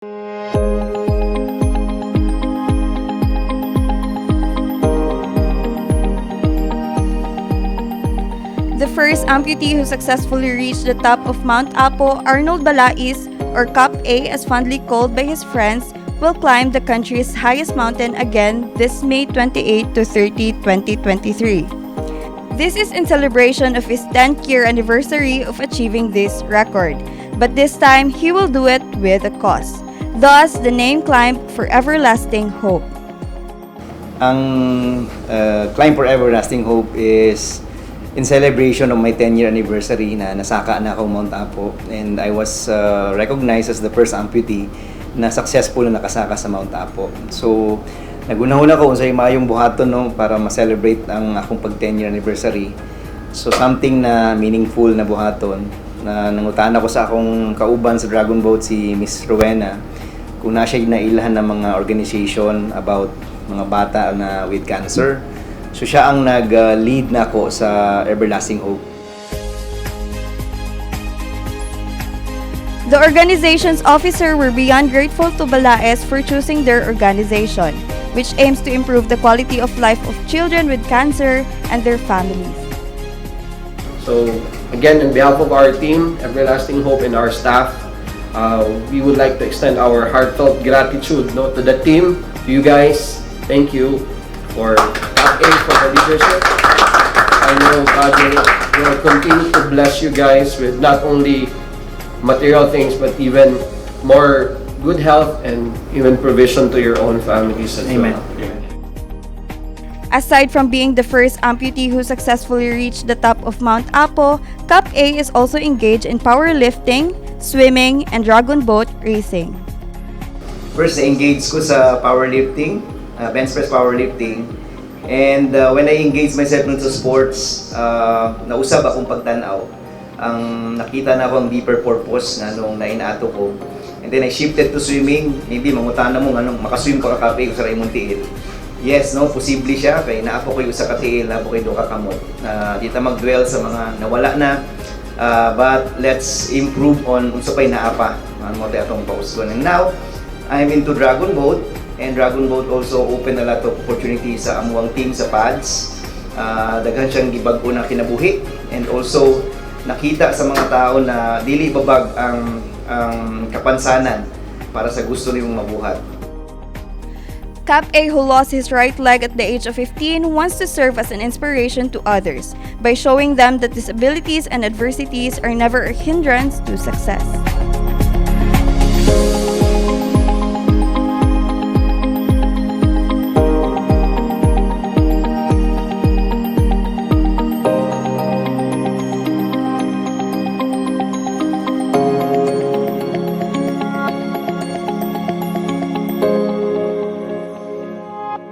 The first amputee who successfully reached the top of Mount Apo, Arnold Balais, or Kap A as fondly called by his friends, will climb the country's highest mountain again this May 28 to 30, 2023. This is in celebration of his 10th year anniversary of achieving this record, but this time he will do it with a cause. Thus, the name 𝗴𝗶𝗹𝗶. Ang 𝗴𝗶𝗹𝗶 is in celebration of my 10-year anniversary na nasaka na ako Mount Apo, and I was recognized as the first amputee na successful na nakasaka sa Mount Apo. So nagunahon ako sa mayong buhaton no, para ma-celebrate ang akong pag 10-year anniversary. So something na meaningful na buhaton na nangutaan ako sa akong kauban sa Dragon Boat, si Miss Rowena, kung na siya nailahan ng mga organization about mga bata na with cancer. So siya ang nag-lead na ako sa Everlasting Hope. The organization's officers were beyond grateful to Balais for choosing their organization, which aims to improve the quality of life of children with cancer and their families. So again, on behalf of our team, Everlasting Hope, and our staff, we would like to extend our heartfelt gratitude to the team, to you guys. Thank you for Kap A, for the leadership. I know God will continue to bless you guys with not only material things, but even more good health and even provision to your own families as Amen. well. Aside from being the first amputee who successfully reached the top of Mount Apo, Kap A is also engaged in powerlifting, swimming, and dragon boat racing. First, na-engage ko sa powerlifting, bench press powerlifting. And when I engaged myself sa sports, nausab akong pagtanaw. Ang nakita na ako ang deeper purpose na nung nainato ko. And then I shifted to swimming. Maybe mangutan na mo, makaswim ka Kap A sa Raymond Tiil. Yes, no, posible siya. Kaya naapo ko yung sa katiil, naapo ko yung kakamot. Di ta mag-dwell sa mga nawala na. But let's improve on unsa pay naapa. Ano mo atong pausgon. And now, I'm into Dragon Boat. And Dragon Boat also open a lot of opportunities sa amuang team sa pads. Daghan siyang gibag-o na kinabuhi. And also, nakita sa mga tao na dili babag ang kapansanan para sa gusto niyong mabuhat. Kap A, who lost his right leg at the age of 15, wants to serve as an inspiration to others by showing them that disabilities and adversities are never a hindrance to success.